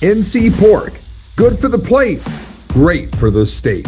NC Pork. Good for the plate, great for the state.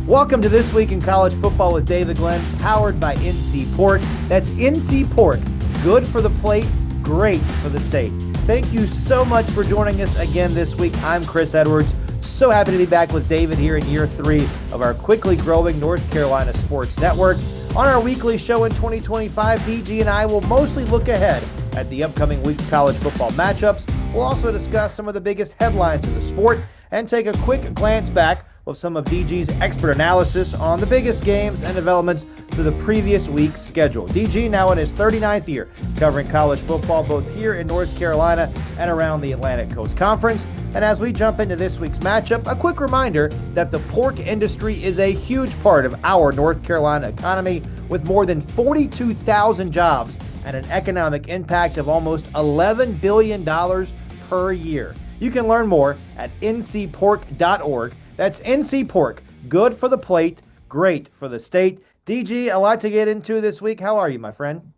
Welcome to This Week in College Football with David Glenn, powered by NC Pork. That's NC Pork. Good for the plate, great for the state. Thank you so much for joining us again this week. I'm Chris Edwards. So happy to be back with David here in year 3 of our quickly growing North Carolina Sports Network. On our weekly show in 2025, DG and I will mostly look ahead at the upcoming week's college football matchups. We'll also discuss some of the biggest headlines in the sport and take a quick glance back with some of DG's expert analysis on the biggest games and developments for the previous week's schedule. DG now in his 39th year covering college football both here in North Carolina and around the Atlantic Coast Conference. And as we jump into this week's matchup, a quick reminder that the pork industry is a huge part of our North Carolina economy with more than 42,000 jobs and an economic impact of almost $11 billion per year. You can learn more at ncpork.org. That's NC Pork. Good for the plate, great for the state. DG, a lot to get into this week. How are you, my friend?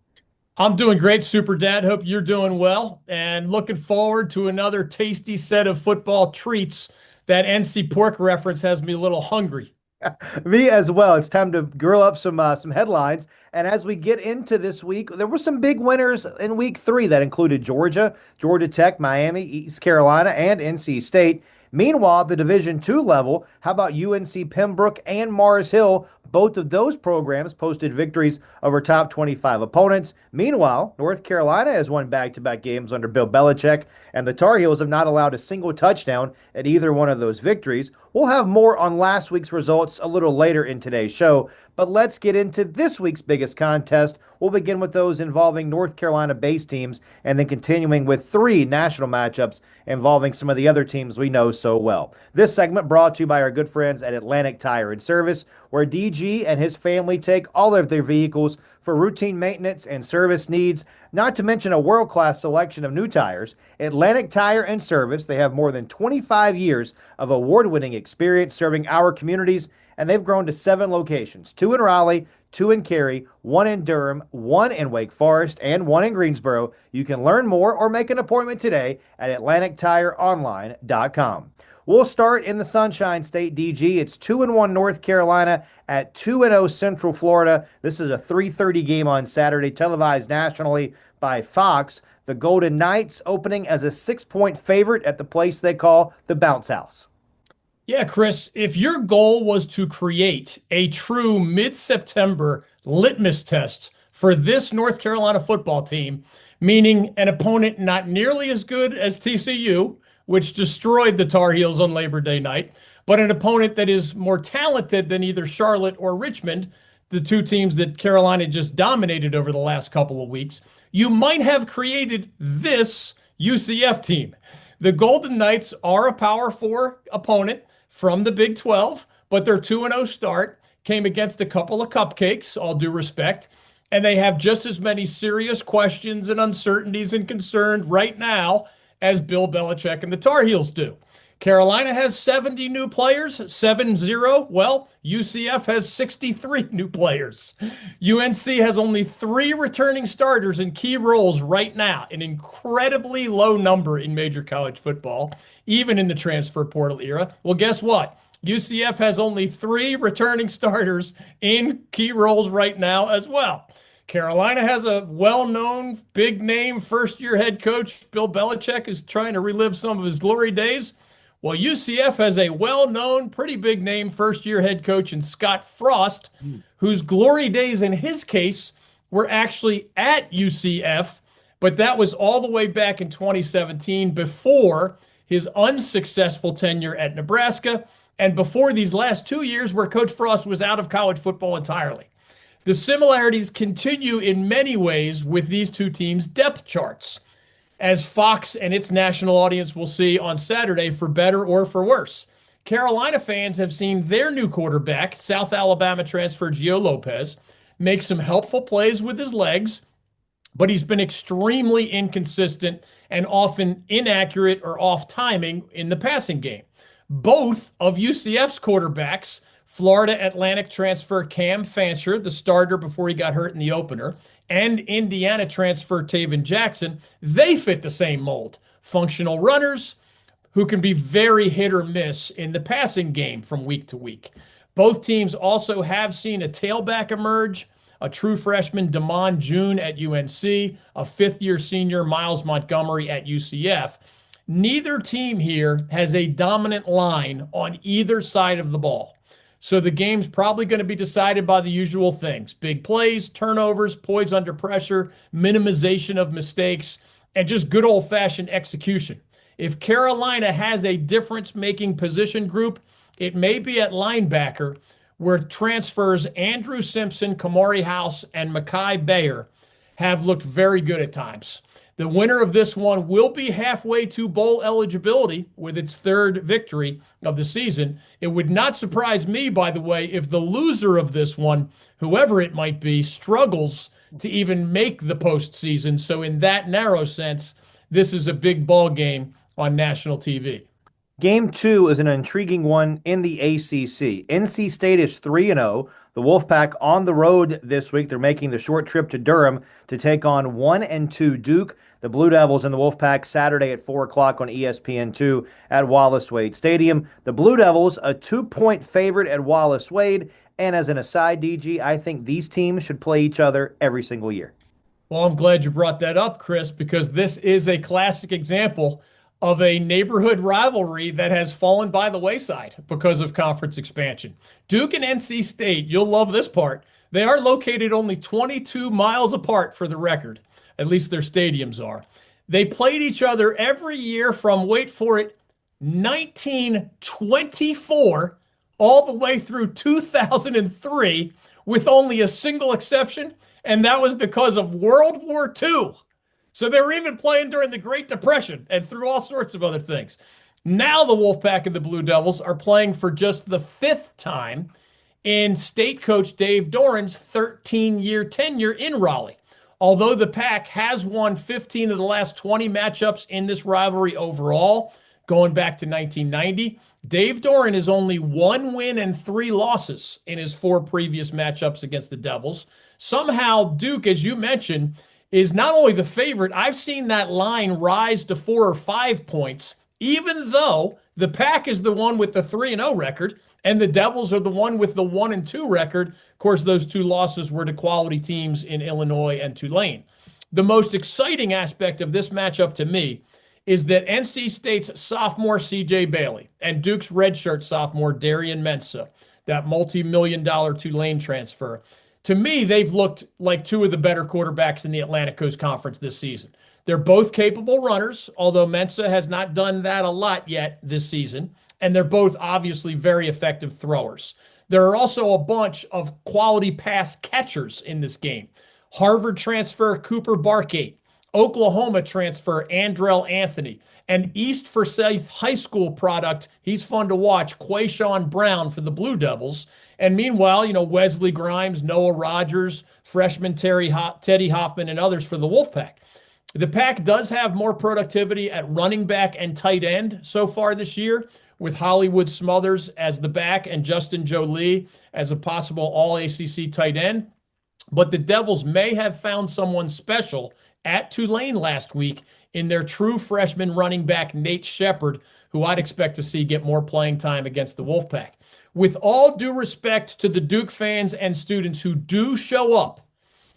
I'm doing great, Super Dad. Hope you're doing well and looking forward to another tasty set of football treats. That NC Pork reference has me a little hungry. Me as well. It's time to grill up some headlines. And as we get into this week, there were some big winners in week 3 that included Georgia, Georgia Tech, Miami, East Carolina, and NC State. Meanwhile, at the Division II level, how about UNC Pembroke and Mars Hill? Both of those programs posted victories over top 25 opponents. Meanwhile, North Carolina has won back-to-back games under Bill Belichick, and the Tar Heels have not allowed a single touchdown at either one of those victories. We'll have more on last week's results a little later in today's show, but let's get into this week's biggest contest. We'll begin with those involving North Carolina-based teams, and then continuing with 3 national matchups involving some of the other teams we know so well. This segment brought to you by our good friends at Atlantic Tire and Service, where DG and his family take all of their vehicles for routine maintenance and service needs, not to mention a world-class selection of new tires. Atlantic Tire and Service, they have more than 25 years of award-winning experience serving our communities, and they've grown to 7 locations, 2 in Raleigh, 2 in Cary, 1 in Durham, 1 in Wake Forest, and 1 in Greensboro. You can learn more or make an appointment today at AtlanticTireOnline.com. We'll start in the Sunshine State, DG. It's 2-1 North Carolina at 2-0 Central Florida. This is a 3:30 game on Saturday, televised nationally by Fox. The Golden Knights opening as a 6-point favorite at the place they call the Bounce House. Yeah, Chris, if your goal was to create a true mid-September litmus test for this North Carolina football team, meaning an opponent not nearly as good as TCU, which destroyed the Tar Heels on Labor Day night, but an opponent that is more talented than either Charlotte or Richmond, the 2 teams that Carolina just dominated over the last couple of weeks, you might have created this UCF team. The Golden Knights are a Power 4 opponent from the Big 12, but their 2-0 start came against a couple of cupcakes, all due respect, and they have just as many serious questions and uncertainties and concerns right now as Bill Belichick and the Tar Heels do. Carolina has 70 new players, 7-0. Well, UCF has 63 new players. UNC has only 3 returning starters in key roles right now, an incredibly low number in major college football, even in the transfer portal era. Well, guess what? UCF has only 3 returning starters in key roles right now as well. Carolina has a well-known, big-name first-year head coach, Bill Belichick, who's trying to relive some of his glory days. Well, UCF has a well-known, pretty big-name first-year head coach in Scott Frost, whose glory days in his case were actually at UCF, but that was all the way back in 2017 before his unsuccessful tenure at Nebraska and before these last 2 years where Coach Frost was out of college football entirely. The similarities continue in many ways with these 2 teams' depth charts, as Fox and its national audience will see on Saturday, for better or for worse. Carolina fans have seen their new quarterback, South Alabama transfer Gio Lopez, make some helpful plays with his legs, but he's been extremely inconsistent and often inaccurate or off timing in the passing game. both of UCF's quarterbacks, Florida Atlantic transfer Cam Fancher, the starter before he got hurt in the opener, and Indiana transfer Taven Jackson, they fit the same mold. Functional runners who can be very hit or miss in the passing game from week to week. Both teams also have seen a tailback emerge, a true freshman Damon June at UNC, a fifth-year senior Miles Montgomery at UCF. Neither team here has a dominant line on either side of the ball. So the game's probably going to be decided by the usual things: big plays, turnovers, poise under pressure, minimization of mistakes, and just good old-fashioned execution. If Carolina has a difference-making position group, it may be at linebacker, where transfers Andrew Simpson, Kamari House, and Mekhi Bayer have looked very good at times. The winner of this one will be halfway to bowl eligibility with its third victory of the season. It would not surprise me, by the way, if the loser of this one, whoever it might be, struggles to even make the postseason. So in that narrow sense, this is a big ball game on national TV. Game 2 is an intriguing one in the ACC. NC State is 3-0. The Wolfpack on the road this week. They're making the short trip to Durham to take on 1-2 Duke. The Blue Devils and the Wolfpack Saturday at 4 o'clock on ESPN2 at Wallace Wade Stadium. The Blue Devils, a 2-point favorite at Wallace Wade. And as an aside, DG, I think these teams should play each other every single year. Well, I'm glad you brought that up, Chris, because this is a classic example of a neighborhood rivalry that has fallen by the wayside because of conference expansion. Duke and NC State, you'll love this part, they are located only 22 miles apart for the record. At least their stadiums are. They played each other every year from, wait for it, 1924 all the way through 2003, with only a single exception, and that was because of World War II. So they were even playing during the Great Depression and through all sorts of other things. Now the Wolfpack and the Blue Devils are playing for just the 5th time in state coach Dave Doran's 13-year tenure in Raleigh. Although the Pack has won 15 of the last 20 matchups in this rivalry overall, going back to 1990, Dave Doran is only 1 win and 3 losses in his 4 previous matchups against the Devils. Somehow Duke, as you mentioned, is not only the favorite. I've seen that line rise to 4 or 5 points, even though the Pack is the one with the 3-0 record and the Devils are the one with the 1-2 record. Of course, those 2 losses were to quality teams in Illinois and Tulane. The most exciting aspect of this matchup to me is that NC State's sophomore C.J. Bailey and Duke's redshirt sophomore Darian Mensah, that multi-million-dollar Tulane transfer, to me, they've looked like 2 of the better quarterbacks in the Atlantic Coast Conference this season. They're both capable runners, although Mensah has not done that a lot yet this season, and they're both obviously very effective throwers. There are also a bunch of quality pass catchers in this game. Harvard transfer Cooper Barkate, Oklahoma transfer Andrell Anthony, and East Forsyth High School product, he's fun to watch, Quayshawn Brown for the Blue Devils. And meanwhile, Wesley Grimes, Noah Rogers, freshman Teddy Hoffman, and others for the Wolfpack. The Pack does have more productivity at running back and tight end so far this year, with Hollywood Smothers as the back and Justin Jolie as a possible all-ACC tight end. But the Devils may have found someone special at Tulane last week in their true freshman running back, Nate Shepard, who I'd expect to see get more playing time against the Wolfpack. With all due respect to the Duke fans and students who do show up,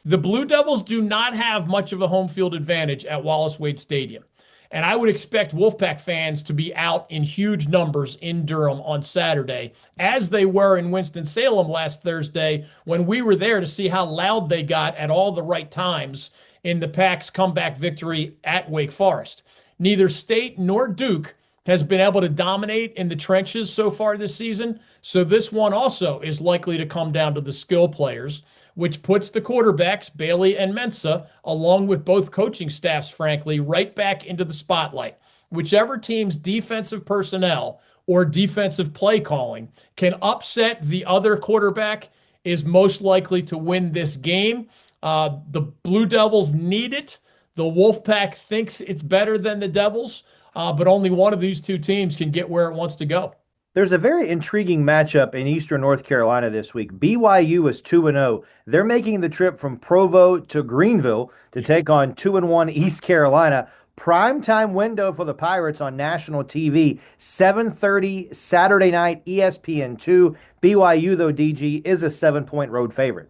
the Blue Devils do not have much of a home field advantage at Wallace Wade Stadium. And I would expect Wolfpack fans to be out in huge numbers in Durham on Saturday, as they were in Winston-Salem last Thursday when we were there to see how loud they got at all the right times in the Pack's comeback victory at Wake Forest. Neither State nor Duke has been able to dominate in the trenches so far this season, so this one also is likely to come down to the skill players, which puts the quarterbacks, Bailey and Mensah, along with both coaching staffs, frankly, right back into the spotlight. Whichever team's defensive personnel or defensive play calling can upset the other quarterback is most likely to win this game. The Blue Devils need it. The Wolfpack thinks it's better than the Devils, but only one of these 2 teams can get where it wants to go. There's a very intriguing matchup in Eastern North Carolina this week. BYU is 2-0. They're making the trip from Provo to Greenville to take on 2-1 East Carolina. Primetime window for the Pirates on national TV, 7:30 Saturday night, ESPN2. BYU, though, DG, is a 7-point road favorite.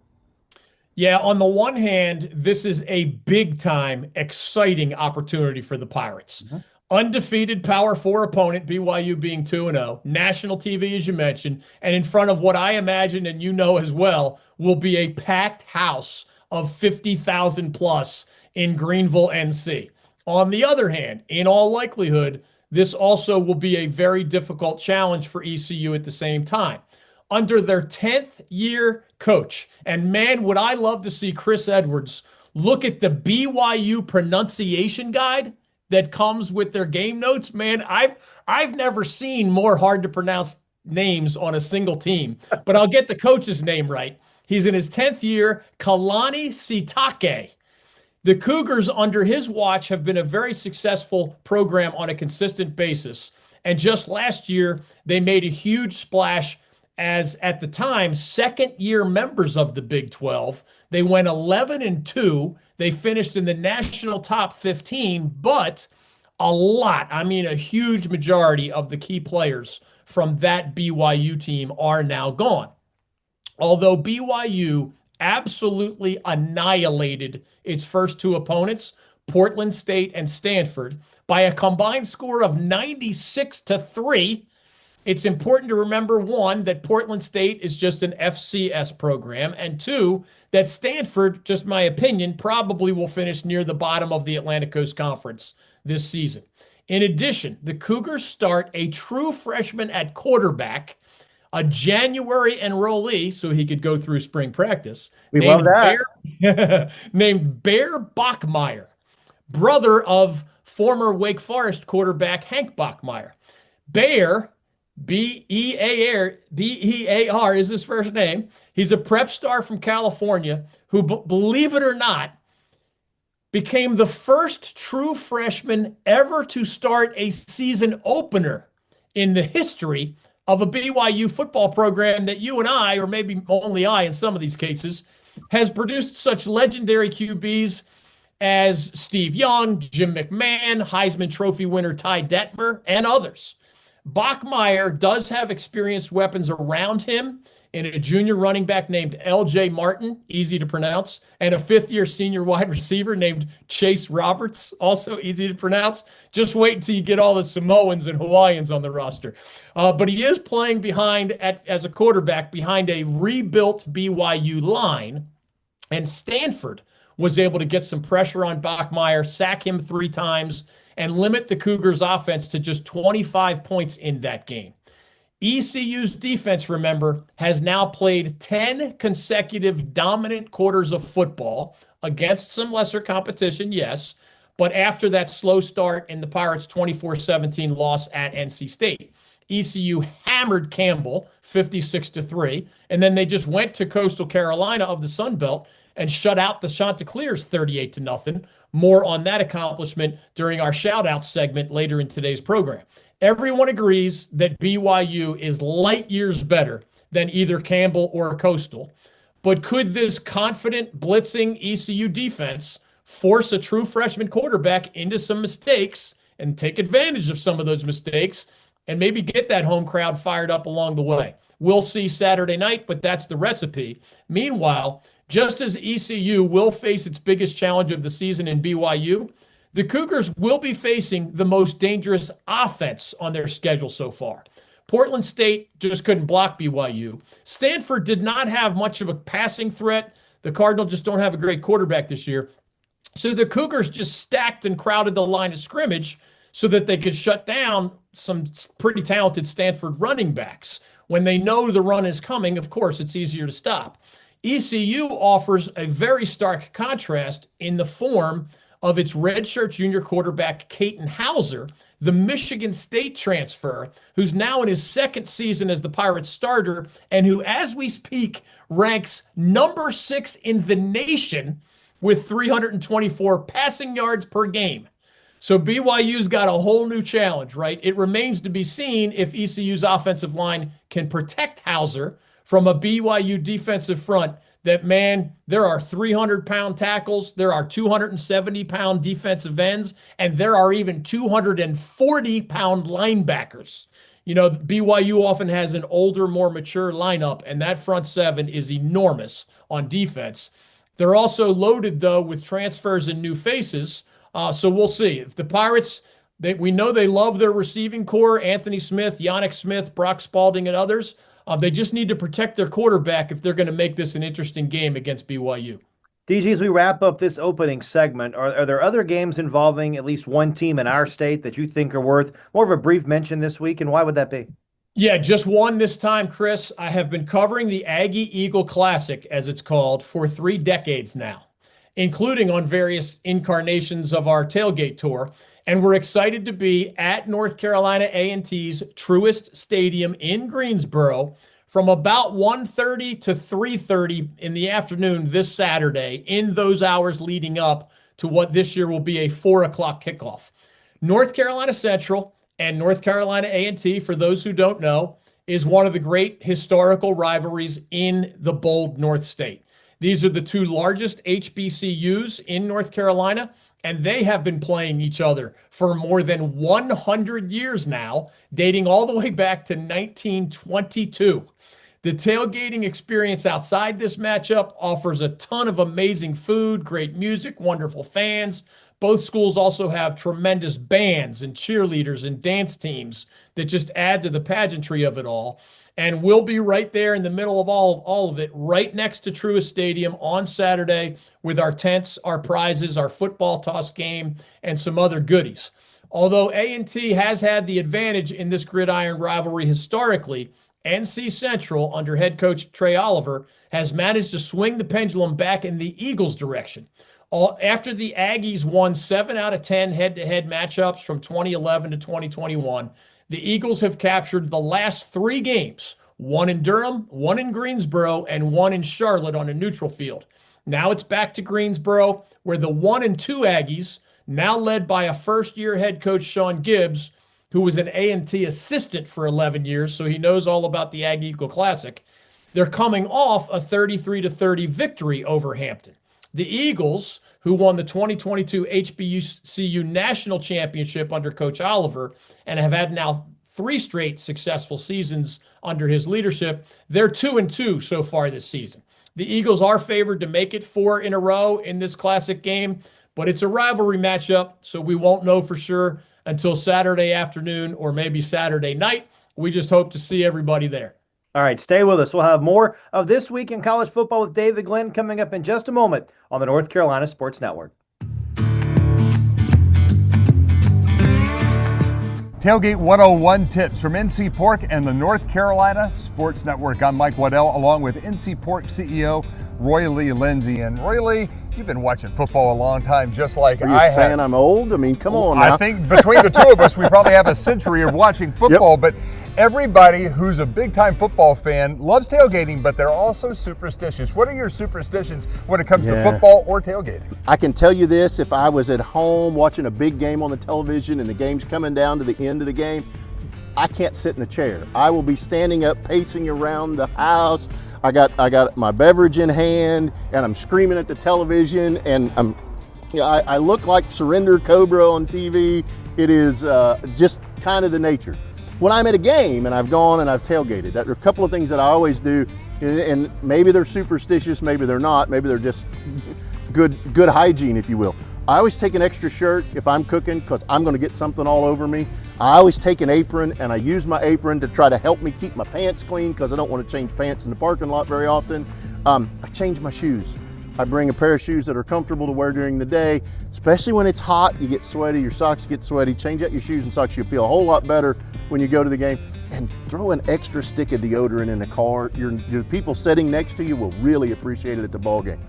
Yeah, on the one hand, this is a big time, exciting opportunity for the Pirates. Undefeated Power Four opponent, BYU being 2-0, national TV, as you mentioned, and in front of what I imagine, and you know as well, will be a packed house of 50,000 plus in Greenville, NC. On the other hand, in all likelihood, this also will be a very difficult challenge for ECU at the same time. Under their 10th year coach, and man, would I love to see Chris Edwards look at the BYU pronunciation guide that comes with their game notes. Man, I've never seen more hard to pronounce names on a single team, but I'll get the coach's name right. He's in his 10th year, Kalani Sitake. The Cougars, under his watch, have been a very successful program on a consistent basis. And just last year, they made a huge splash as, at the time, second-year members of the Big 12. They went 11-2. They finished in the national top 15, but a lot, I mean, a huge majority of the key players from that BYU team are now gone. Although BYU absolutely annihilated its first two opponents, Portland State and Stanford, by a combined score of 96-3. It's important to remember, one, that Portland State is just an FCS program, and two, that Stanford, just my opinion, probably will finish near the bottom of the Atlantic Coast Conference this season. In addition, the Cougars start a true freshman at quarterback, a January enrollee, so he could go through spring practice. We love that. Named Bear Bachmeier, brother of former Wake Forest quarterback Hank Bachmeier. Bear, B-E-A-R is his first name. He's a prep star from California who, believe it or not, became the first true freshman ever to start a season opener in the history of a BYU football program that you and I, or maybe only I in some of these cases, has produced such legendary QBs as Steve Young, Jim McMahon, Heisman Trophy winner Ty Detmer, and others. Bachmeier does have experienced weapons around him in a junior running back named L.J. Martin, easy to pronounce, and a fifth-year senior wide receiver named Chase Roberts, also easy to pronounce. Just wait until you get all the Samoans and Hawaiians on the roster. But he is playing as a quarterback behind a rebuilt BYU line, and Stanford was able to get some pressure on Bachmeier, sack him 3 times, and limit the Cougars' offense to just 25 points in that game. ECU's defense, remember, has now played 10 consecutive dominant quarters of football against some lesser competition, yes, but after that slow start in the Pirates' 24-17 loss at NC State. ECU hammered Campbell 56-3, and then they just went to Coastal Carolina of the Sun Belt and shut out the Chanticleers 38-0. More on that accomplishment during our shout-out segment later in today's program. Everyone agrees that BYU is light years better than either Campbell or Coastal. But could this confident, blitzing ECU defense force a true freshman quarterback into some mistakes and take advantage of some of those mistakes and maybe get that home crowd fired up along the way? We'll see Saturday night, but that's the recipe. Meanwhile, just as ECU will face its biggest challenge of the season in BYU, the Cougars will be facing the most dangerous offense on their schedule so far. Portland State just couldn't block BYU. Stanford did not have much of a passing threat. The Cardinals just don't have a great quarterback this year. So the Cougars just stacked and crowded the line of scrimmage so that they could shut down some pretty talented Stanford running backs. When they know the run is coming, of course, it's easier to stop. ECU offers a very stark contrast in the form of its redshirt junior quarterback, Caton Hauser, the Michigan State transfer, who's now in his second season as the Pirates starter and who, as we speak, ranks number 6 in the nation with 324 passing yards per game. So BYU's got a whole new challenge, right? It remains to be seen if ECU's offensive line can protect Hauser from a BYU defensive front that, man, there are 300-pound tackles, there are 270-pound defensive ends, and there are even 240-pound linebackers. You know, BYU often has an older, more mature lineup, and that front seven is enormous on defense. They're also loaded, though, with transfers and new faces. So we'll see. If the Pirates, we know they love their receiving core, Anthony Smith, Yannick Smith, Brock Spalding, and others. They just need to protect their quarterback if they're going to make this an interesting game against BYU. DG, as we wrap up this opening segment, are there other games involving at least one team in our state that you think are worth more of a brief mention this week, and why would that be? Yeah, just one this time, Chris. I have been covering the Aggie Eagle Classic, as it's called, for 3 decades now, including on various incarnations of our tailgate tour. And we're excited to be at North Carolina A&T's Truist Stadium in Greensboro from about 1:30 to 3:30 in the afternoon this Saturday, in those hours leading up to what this year will be a 4 o'clock kickoff. North Carolina Central and North Carolina A&T, for those who don't know, is one of the great historical rivalries in the bold North State. These are the 2 largest HBCUs in North Carolina, and they have been playing each other for more than 100 years now, dating all the way back to 1922. The tailgating experience outside this matchup offers a ton of amazing food, great music, wonderful fans. Both schools also have tremendous bands and cheerleaders and dance teams that just add to the pageantry of it all. And we'll be right there in the middle of all of it, right next to Truist Stadium on Saturday with our tents, our prizes, our football toss game, and some other goodies. Although A&T has had the advantage in this gridiron rivalry historically, NC Central, under head coach Trey Oliver, has managed to swing the pendulum back in the Eagles' direction. After the Aggies won 7 out of 10 head-to-head matchups from 2011 to 2021, the Eagles have captured the last 3 games, 1 in Durham, 1 in Greensboro, and 1 in Charlotte on a neutral field. Now it's back to Greensboro, where the 1-2 Aggies, now led by a first-year head coach Sean Gibbs, who was an A&T assistant for 11 years, so he knows all about the Aggie Eagle Classic. They're coming off a 33-30 victory over Hampton. The Eagles, who won the 2022 HBCU National Championship under Coach Oliver and have had now 3 straight successful seasons under his leadership, they're 2-2 so far this season. The Eagles are favored to make it 4 in a row in this classic game, but it's a rivalry matchup, so we won't know for sure until Saturday afternoon or maybe Saturday night. We just hope to see everybody there. All right, stay with us. We'll have more of This Week in College Football with David Glenn coming up in just a moment on the North Carolina Sports Network. Tailgate 101 tips from NC Pork and the North Carolina Sports Network. I'm Mike Waddell, along with NC Pork CEO Roy Lee Lindsay. And Roy Lee, you've been watching football a long time, just like Are you I have. saying I'm old? I mean, come on now. I think between the 2 of us, we probably have a century of watching football. Yep. But everybody who's a big-time football fan loves tailgating, but they're also superstitious. What are your superstitions when it comes to football or tailgating? I can tell you this, if I was at home watching a big game on the television and the game's coming down to the end of the game, I can't sit in a chair. I will be standing up, pacing around the house. I got my beverage in hand, and I'm screaming at the television, and I look like Surrender Cobra on TV. It is just kind of the nature. When I'm at a game and I've gone and I've tailgated, there are a couple of things that I always do, and maybe they're superstitious, maybe they're not, maybe they're just good hygiene, if you will. I always take an extra shirt if I'm cooking because I'm going to get something all over me. I always take an apron, and I use my apron to try to help me keep my pants clean because I don't want to change pants in the parking lot very often. I change my shoes. I bring a pair of shoes that are comfortable to wear during the day, especially when it's hot, you get sweaty, your socks get sweaty. Change out your shoes and socks. You'll feel a whole lot better when you go to the game. And throw an extra stick of deodorant in the car. Your people sitting next to you will really appreciate it at the ball game.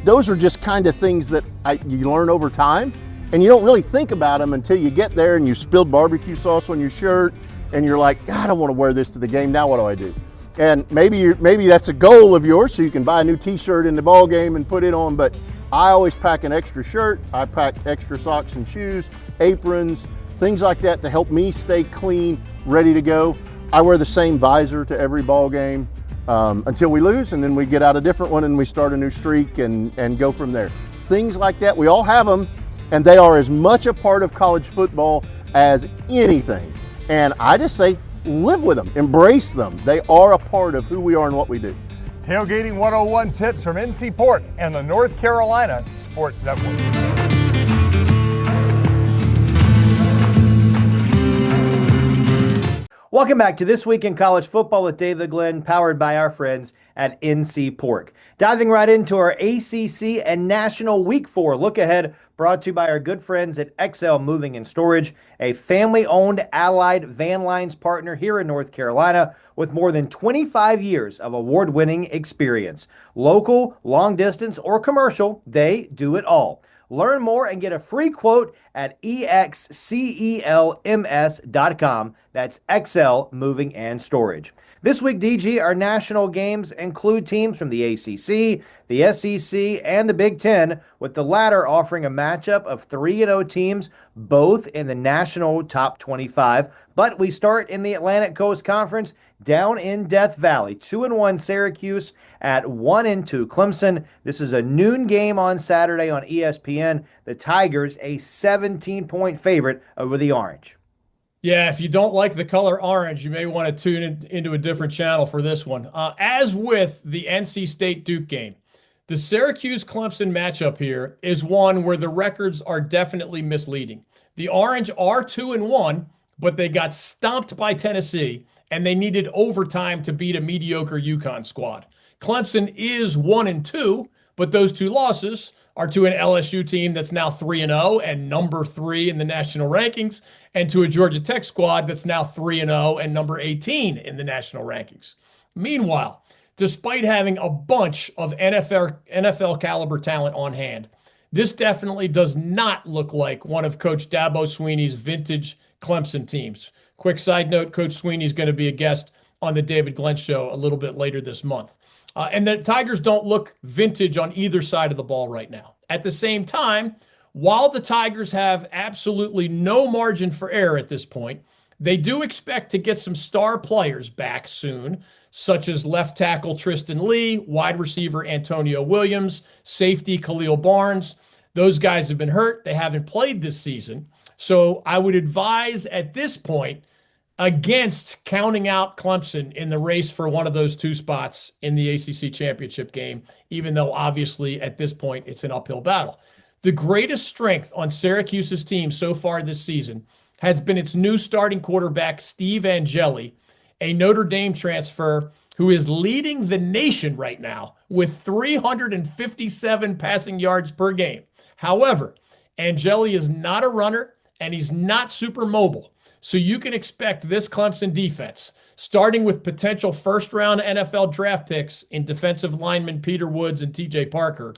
Those are just kind of things that you learn over time, and you don't really think about them until you get there and you spilled barbecue sauce on your shirt, and you're like, God, I don't want to wear this to the game. Now what do I do? And maybe that's a goal of yours, so you can buy a new T-shirt in the ball game and put it on. But I always pack an extra shirt. I pack extra socks and shoes, aprons, things like that to help me stay clean, ready to go. I wear the same visor to every ball game until we lose, and then we get out a different one and we start a new streak and go from there. Things like that, we all have them, and they are as much a part of college football as anything. And I just say, live with them, embrace them. They are a part of who we are and what we do. Tailgating 101 tips from NC Pork and the North Carolina Sports Network. Welcome back to This Week in College Football with David Glenn, powered by our friends at NC Pork. Diving right into our ACC and National Week 4 look ahead, brought to you by our good friends at XL Moving and Storage, a family-owned allied van lines partner here in North Carolina with more than 25 years of award-winning experience. Local, long distance, or commercial, they do it all. Learn more and get a free quote at excelms.com. That's XL Moving and Storage. This week, DG, our national games include teams from the ACC, the SEC, and the Big Ten, with the latter offering a matchup of 3-0 teams, both in the national top 25. But we start in the Atlantic Coast Conference down in Death Valley. 2-1 Syracuse at 1-2 Clemson. This is a noon game on Saturday on ESPN. The Tigers, a 17-point favorite over the Orange. Yeah, if you don't like the color orange, you may want to tune into a different channel for this one. As with the NC State Duke game, the Syracuse-Clemson matchup here is one where the records are definitely misleading. The Orange are 2-1, but they got stomped by Tennessee, and they needed overtime to beat a mediocre UConn squad. Clemson is 1-2, but those two losses are to an LSU team that's now 3-0 and number 3 in the national rankings, and to a Georgia Tech squad that's now 3-0 and number 18 in the national rankings. Meanwhile, despite having a bunch of NFL caliber talent on hand, this definitely does not look like one of Coach Dabo Swinney's vintage Clemson teams. Quick side note, Coach Swinney is going to be a guest on the David Glenn Show a little bit later this month. And the Tigers don't look vintage on either side of the ball right now. At the same time, while the Tigers have absolutely no margin for error at this point, they do expect to get some star players back soon, such as left tackle Tristan Lee, wide receiver Antonio Williams, safety Khalil Barnes. Those guys have been hurt. They haven't played this season. So I would advise at this point against counting out Clemson in the race for one of those two spots in the ACC championship game, even though obviously at this point it's an uphill battle. The greatest strength on Syracuse's team so far this season has been its new starting quarterback, Steve Angeli, a Notre Dame transfer who is leading the nation right now with 357 passing yards per game. However, Angeli is not a runner and he's not super mobile. So you can expect this Clemson defense, starting with potential first-round NFL draft picks in defensive linemen Peter Woods and TJ Parker.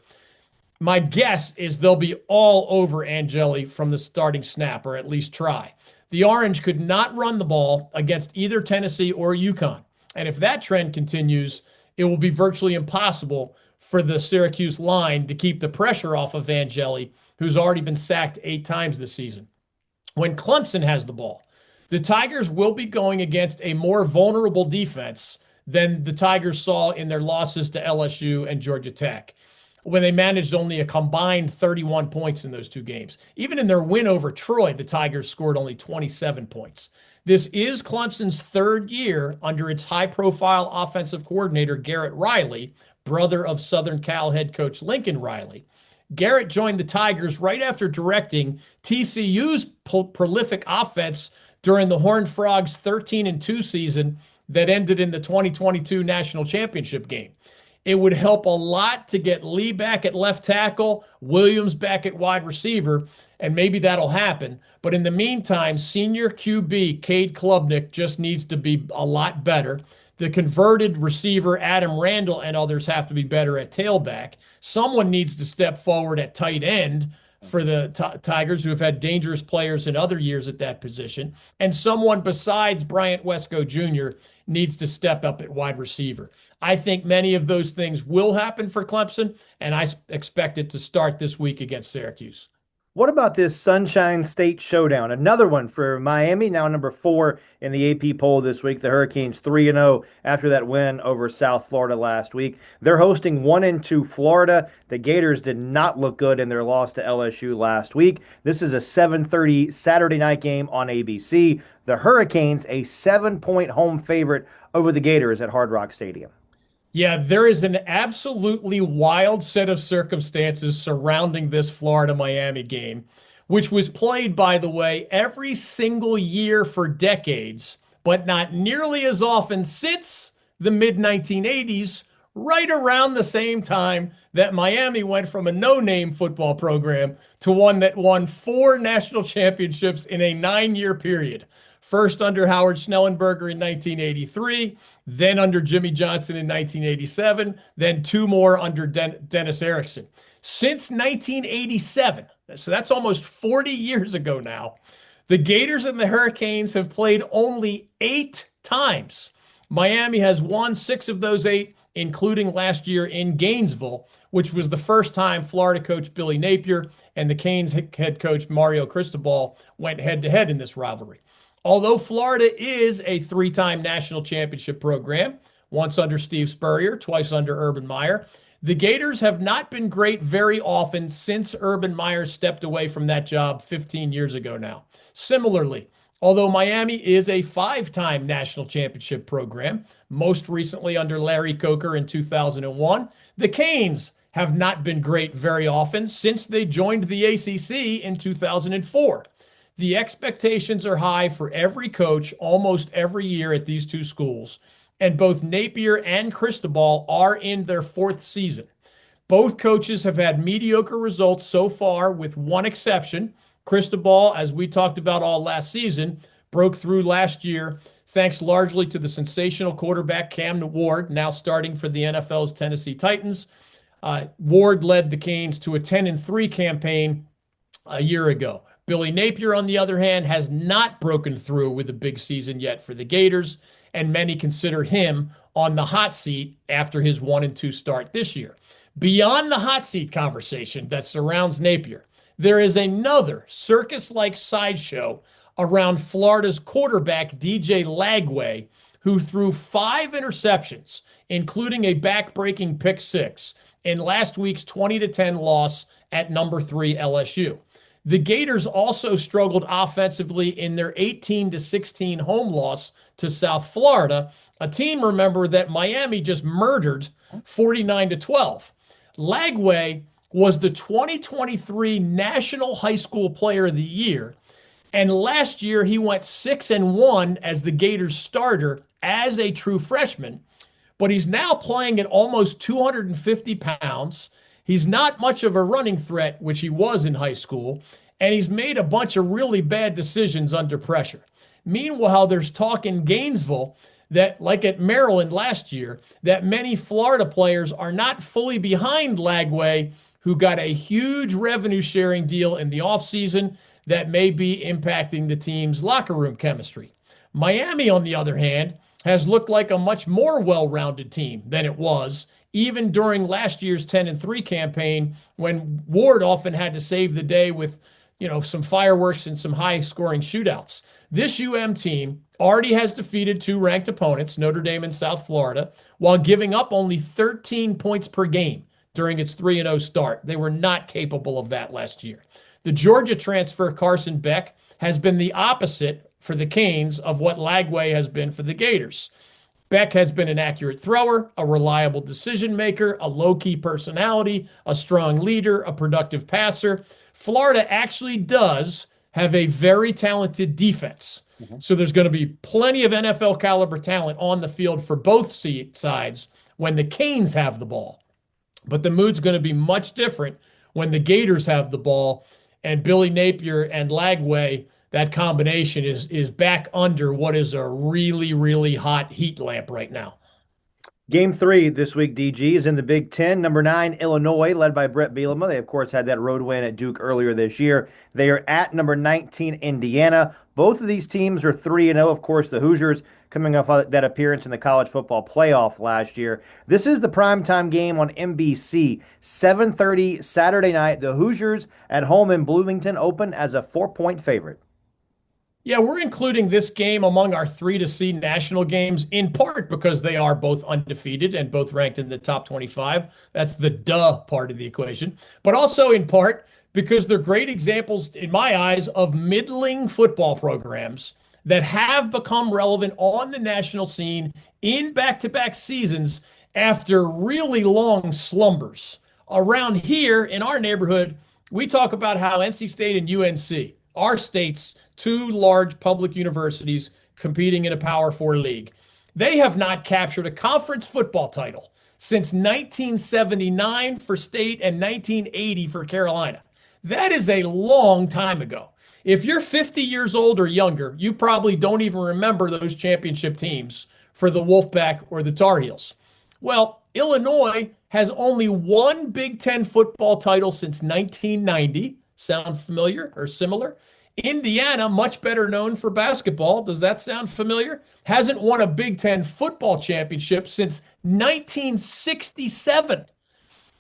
My guess is they'll be all over Angeli from the starting snap, or at least try. The Orange could not run the ball against either Tennessee or UConn. And if that trend continues, it will be virtually impossible for the Syracuse line to keep the pressure off of Angeli, who's already been sacked 8 times this season. When Clemson has the ball, the Tigers will be going against a more vulnerable defense than the Tigers saw in their losses to LSU and Georgia Tech, when they managed only a combined 31 points in those two games. Even in their win over Troy, the Tigers scored only 27 points. This is Clemson's third year under its high-profile offensive coordinator, Garrett Riley, brother of Southern Cal head coach Lincoln Riley. Garrett joined the Tigers right after directing TCU's prolific offense during the Horned Frogs' 13-2 season that ended in the 2022 national championship game. It would help a lot to get Lee back at left tackle, Williams back at wide receiver, and maybe that'll happen. But in the meantime, senior QB Cade Klubnik just needs to be a lot better. The converted receiver Adam Randall and others have to be better at tailback. Someone needs to step forward at tight end. for the Tigers, who have had dangerous players in other years at that position. And someone besides Bryant Wesco Jr. needs to step up at wide receiver. I think many of those things will happen for Clemson, and I expect it to start this week against Syracuse. What about this Sunshine State Showdown? Another one for Miami, now number 4 in the AP poll this week. The Hurricanes 3-0 after that win over South Florida last week. They're hosting 1-2 Florida. The Gators did not look good in their loss to LSU last week. This is a 7:30 Saturday night game on ABC. The Hurricanes, a 7-point home favorite over the Gators at Hard Rock Stadium. Yeah, there is an absolutely wild set of circumstances surrounding this Florida-Miami game, which was played, by the way, every single year for decades, but not nearly as often since the mid-1980s, right around the same time that Miami went from a no-name football program to one that won 4 national championships in a 9-year period. First under Howard Schnellenberger in 1983, then under Jimmy Johnson in 1987, then 2 more under Dennis Erickson. Since 1987, so that's almost 40 years ago now, the Gators and the Hurricanes have played only 8 times. Miami has won 6 of those 8, including last year in Gainesville, which was the first time Florida coach Billy Napier and the Canes head coach Mario Cristobal went head-to-head in this rivalry. Although Florida is a 3-time national championship program, once under Steve Spurrier, twice under Urban Meyer, the Gators have not been great very often since Urban Meyer stepped away from that job 15 years ago now. Similarly, although Miami is a 5-time national championship program, most recently under Larry Coker in 2001, the Canes have not been great very often since they joined the ACC in 2004. The expectations are high for every coach almost every year at these 2 schools, and both Napier and Cristobal are in their 4th season. Both coaches have had mediocre results so far, with one exception. Cristobal, as we talked about all last season, broke through last year thanks largely to the sensational quarterback Cam Ward, now starting for the NFL's Tennessee Titans. Ward led the Canes to a 10-3 campaign a year ago. Billy Napier, on the other hand, has not broken through with a big season yet for the Gators, and many consider him on the hot seat after his 1-2 start this year. Beyond the hot seat conversation that surrounds Napier, there is another circus-like sideshow around Florida's quarterback, DJ Lagway, who threw 5 interceptions, including a back-breaking pick 6, in last week's 20-10 loss at number 3 LSU. The Gators also struggled offensively in their 18-16 home loss to South Florida, a team, remember, that Miami just murdered 49-12. Lagway was the 2023 National High School Player of the Year, and last year he went 6-1 as the Gators starter as a true freshman, but he's now playing at almost 250 pounds. He's not much of a running threat, which he was in high school, and he's made a bunch of really bad decisions under pressure. Meanwhile, there's talk in Gainesville that, like at Maryland last year, that many Florida players are not fully behind Lagway, who got a huge revenue sharing deal in the offseason that may be impacting the team's locker room chemistry. Miami, on the other hand, has looked like a much more well-rounded team than it was, even during last year's 10-3 campaign, when Ward often had to save the day with, some fireworks and some high-scoring shootouts. This team already has defeated 2 ranked opponents, Notre Dame and South Florida, while giving up only 13 points per game during its 3-0 start. They were not capable of that last year. The Georgia transfer, Carson Beck, has been the opposite for the Canes of what Lagway has been for the Gators. Beck has been an accurate thrower, a reliable decision maker, a low-key personality, a strong leader, a productive passer. Florida actually does have a very talented defense. So there's going to be plenty of NFL caliber talent on the field for both sides when the Canes have the ball. But the mood's going to be much different when the Gators have the ball, and Billy Napier and Lagway, that combination is back under what is a really, really hot heat lamp right now. Game three this week, DG, is in the Big Ten. Number 9, Illinois, led by Brett Bielema. They, of course, had that road win at Duke earlier this year. They are at number 19, Indiana. Both of these teams are 3-0. Of course, the Hoosiers coming off that appearance in the college football playoff last year. This is the primetime game on NBC, 7:30 Saturday night. The Hoosiers at home in Bloomington open as a 4-point favorite. Yeah, we're including this game among our 3 to see national games in part because they are both undefeated and both ranked in the top 25. That's the duh part of the equation. But also in part because they're great examples, in my eyes, of middling football programs that have become relevant on the national scene in back-to-back seasons after really long slumbers. Around here in our neighborhood, we talk about how NC State and UNC, our state's two large public universities competing in a Power Four league. They have not captured a conference football title since 1979 for State and 1980 for Carolina. That is a long time ago. If you're 50 years old or younger, you probably don't even remember those championship teams for the Wolfpack or the Tar Heels. Well, Illinois has only one Big Ten football title since 1990. Sound familiar or similar? Indiana, much better known for basketball, does that sound familiar? Hasn't won a Big Ten football championship since 1967.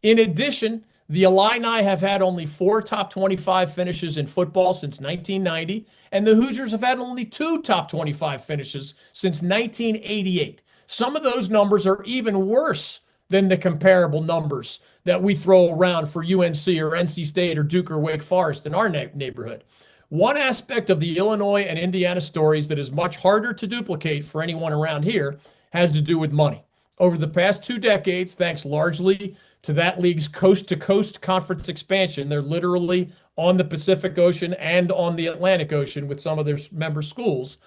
In addition, the Illini have had only 4 top 25 finishes in football since 1990, and the Hoosiers have had only 2 top 25 finishes since 1988. Some of those numbers are even worse than the comparable numbers that we throw around for UNC or NC State or Duke or Wake Forest in our neighborhood. One aspect of the Illinois and Indiana stories that is much harder to duplicate for anyone around here has to do with money. Over the past 2 decades, thanks largely to that league's coast-to-coast conference expansion, they're literally on the Pacific Ocean and on the Atlantic Ocean with some of their member schools.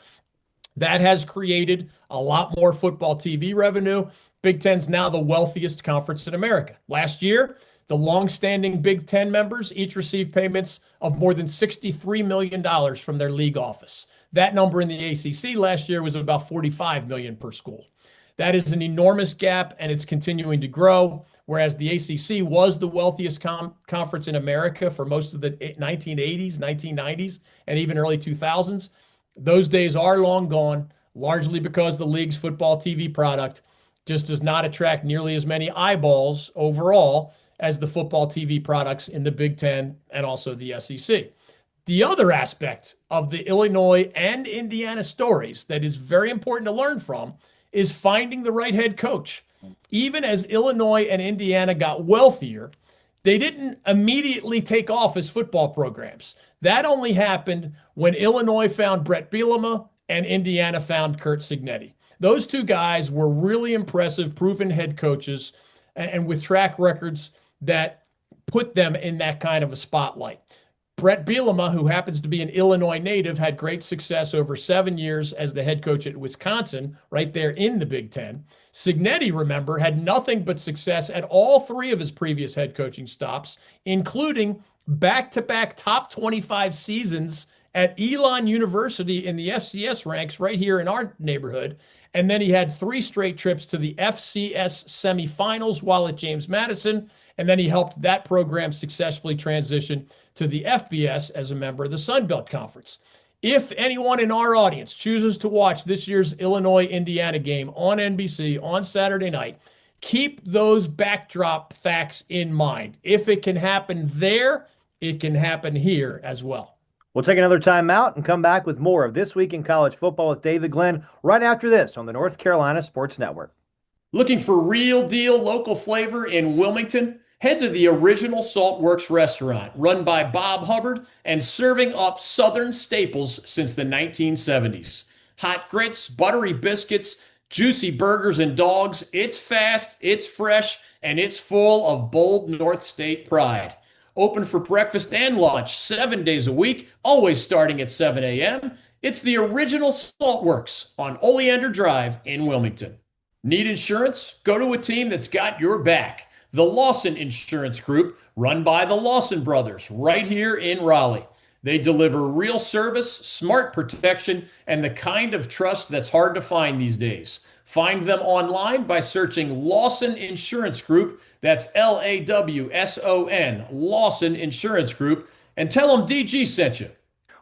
That has created a lot more football TV revenue. Big Ten's now the wealthiest conference in America. Last year, the longstanding Big Ten members each received payments of more than $63 million from their league office. That number in the ACC last year was about $45 million per school. That is an enormous gap, and it's continuing to grow, whereas the ACC was the wealthiest conference in America for most of the 1980s, 1990s, and even early 2000s. Those days are long gone, largely because the league's football TV product just does not attract nearly as many eyeballs overall as the football TV products in the Big Ten and also the SEC. The other aspect of the Illinois and Indiana stories that is very important to learn from is finding the right head coach. Even as Illinois and Indiana got wealthier, they didn't immediately take off as football programs. That only happened when Illinois found Brett Bielema and Indiana found Curt Cignetti. Those two guys were really impressive, proven head coaches, and with track records that put them in that kind of a spotlight. Brett Bielema, who happens to be an Illinois native, had great success over 7 years as the head coach at Wisconsin, right there in the Big Ten. Cignetti, remember, had nothing but success at all 3 of his previous head coaching stops, including back-to-back top 25 seasons at Elon University in the FCS ranks right here in our neighborhood. And then he had 3 straight trips to the FCS semifinals while at James Madison. And then he helped that program successfully transition to the FBS as a member of the Sun Belt Conference. If anyone in our audience chooses to watch this year's Illinois-Indiana game on NBC on Saturday night, keep those backdrop facts in mind. If it can happen there, it can happen here as well. We'll take another time out and come back with more of This Week in College Football with David Glenn right after this on the North Carolina Sports Network. Looking for real deal local flavor in Wilmington? Head to the Original Saltworks restaurant, run by Bob Hubbard and serving up Southern staples since the 1970s. Hot grits, buttery biscuits, juicy burgers and dogs. It's fast, it's fresh, and it's full of bold North State pride. Open for breakfast and lunch 7 days a week, always starting at 7 a.m. It's the Original Saltworks on Oleander Drive in Wilmington. Need insurance? Go to a team that's got your back. The Lawson Insurance Group, run by the Lawson brothers, right here in Raleigh. They deliver real service, smart protection, and the kind of trust that's hard to find these days. Find them online by searching Lawson Insurance Group. That's Lawson, Lawson Insurance Group, and tell them DG sent you.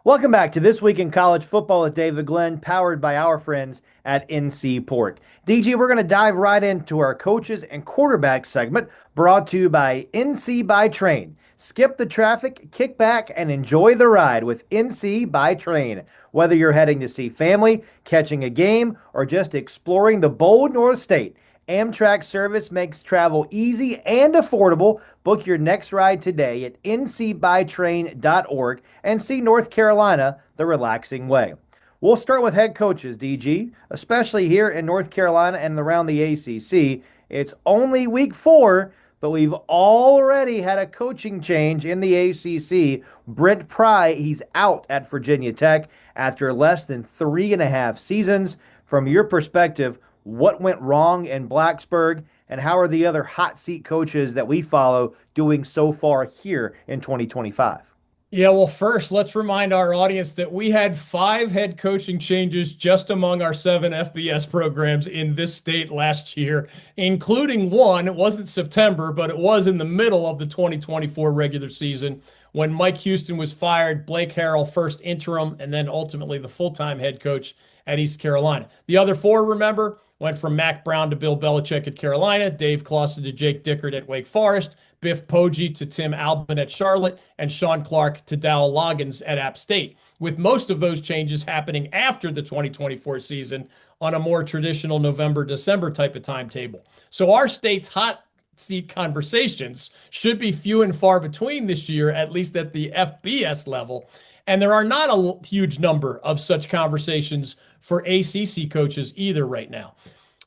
Welcome back to This Week in College Football with David Glenn, powered by our friends at NC Pork. DG, we're going to dive right into our coaches and quarterbacks segment, brought to you by NC by Train. Skip the traffic, kick back, and enjoy the ride with NC by Train. Whether you're heading to see family, catching a game, or just exploring the bold North State, Amtrak service makes travel easy and affordable. Book your next ride today at ncbytrain.org and see North Carolina the relaxing way. We'll start with head coaches, DG, especially here in North Carolina and around the ACC. It's only week 4, but we've already had a coaching change in the ACC. Brent Pry, he's out at Virginia Tech after less than 3.5 seasons. From your perspective, what went wrong in Blacksburg, and how are the other hot seat coaches that we follow doing so far here in 2025? Yeah, well, first, let's remind our audience that we had 5 head coaching changes just among our 7 FBS programs in this state last year, including one. It wasn't September, but it was in the middle of the 2024 regular season when Mike Houston was fired, Blake Harrell first interim, and then ultimately the full-time head coach at East Carolina. The other 4, remember, went from Mac Brown to Bill Belichick at Carolina, Dave Clawson to Jake Dickert at Wake Forest, Biff Poggi to Tim Albin at Charlotte, and Sean Clark to Dowell Loggins at App State, with most of those changes happening after the 2024 season on a more traditional November-December type of timetable. So our state's hot seat conversations should be few and far between this year, at least at the FBS level. And there are not a huge number of such conversations for ACC coaches either right now.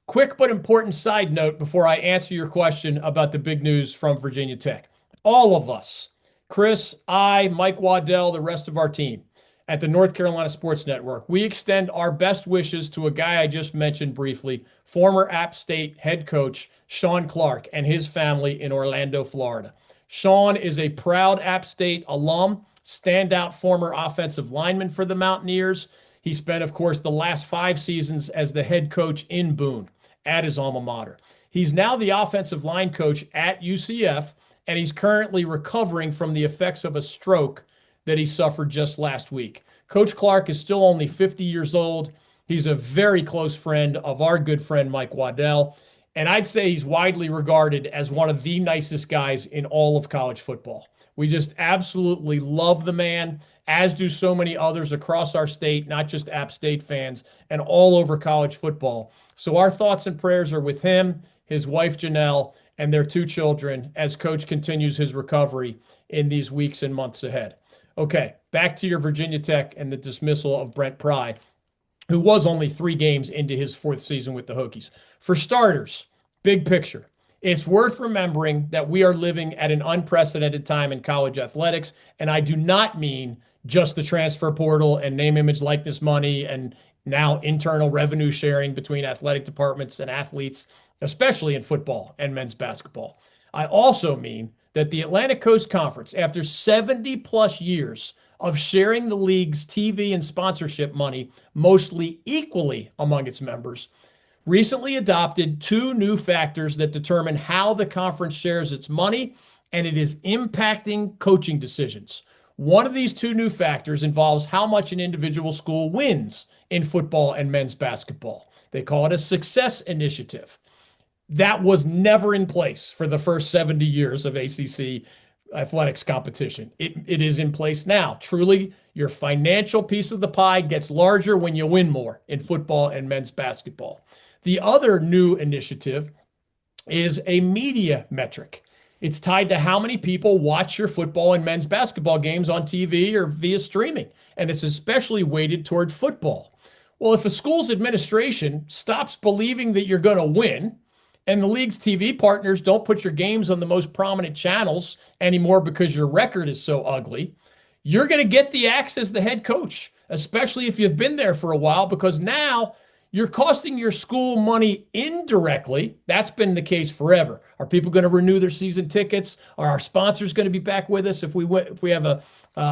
Quick but important side note before I answer your question about the big news from Virginia Tech. All of us, Chris, I, Mike Waddell, the rest of our team at the North Carolina Sports Network, we extend our best wishes to a guy I just mentioned briefly, former App State head coach Sean Clark and his family in Orlando, Florida. Sean is a proud App State alum, standout former offensive lineman for the Mountaineers. He spent, of course, the last 5 seasons as the head coach in Boone at his alma mater. He's now the offensive line coach at UCF, and he's currently recovering from the effects of a stroke that he suffered just last week. Coach Clark is still only 50 years old. He's a very close friend of our good friend Mike Waddell, and I'd say he's widely regarded as one of the nicest guys in all of college football. We just absolutely love the man, as do so many others across our state, not just App State fans, and all over college football. So our thoughts and prayers are with him, his wife Janelle, and their 2 children as Coach continues his recovery in these weeks and months ahead. Okay, back to your Virginia Tech and the dismissal of Brent Pry, who was only 3 games into his 4th season with the Hokies. For starters, big picture. It's worth remembering that we are living at an unprecedented time in college athletics, and I do not mean just the transfer portal and name, image, likeness money and now internal revenue sharing between athletic departments and athletes, especially in football and men's basketball. I also mean that the Atlantic Coast Conference, after 70-plus years of sharing the league's TV and sponsorship money mostly equally among its members, recently adopted 2 new factors that determine how the conference shares its money, and it is impacting coaching decisions. One of these 2 new factors involves how much an individual school wins in football and men's basketball. They call it a success initiative. That was never in place for the first 70 years of ACC athletics competition. It is in place now. Truly, your financial piece of the pie gets larger when you win more in football and men's basketball. The other new initiative is a media metric. It's tied to how many people watch your football and men's basketball games on TV or via streaming, and it's especially weighted toward football. Well, if a school's administration stops believing that you're going to win, and the league's TV partners don't put your games on the most prominent channels anymore because your record is so ugly, you're going to get the axe as the head coach, especially if you've been there for a while, because now you're costing your school money indirectly. That's been the case forever. Are people going to renew their season tickets? Are our sponsors going to be back with us if we have a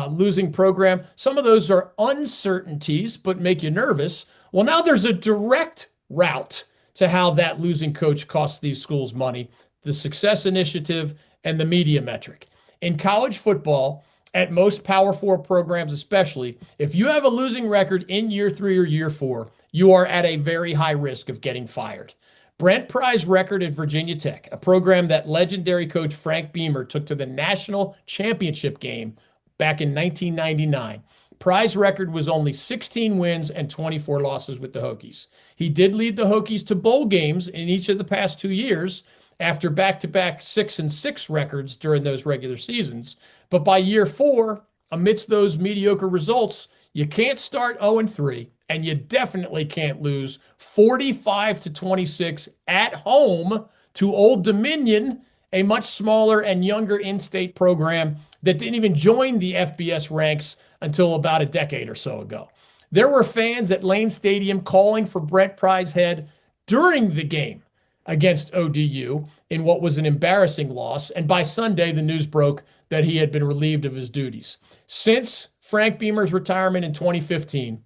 losing program? Some of those are uncertainties, but make you nervous. Well, now there's a direct route to how that losing coach costs these schools money, the success initiative and the media metric. In college football, at most Power Four programs especially, if you have a losing record in year 3 or year 4, you are at a very high risk of getting fired. Brent Pry's record at Virginia Tech, a program that legendary coach Frank Beamer took to the national championship game back in 1999. Pry's record was only 16 wins and 24 losses with the Hokies. He did lead the Hokies to bowl games in each of the past 2 years after back-to-back 6-6 records during those regular seasons. But by year 4, amidst those mediocre results, you can't start 0-3, and you definitely can't lose 45-26 at home to Old Dominion, a much smaller and younger in-state program that didn't even join the FBS ranks until about a decade or so ago. There were fans at Lane Stadium calling for Brent Pry's head during the game against ODU in what was an embarrassing loss, and by Sunday, the news broke that he had been relieved of his duties. Since Frank Beamer's retirement in 2015,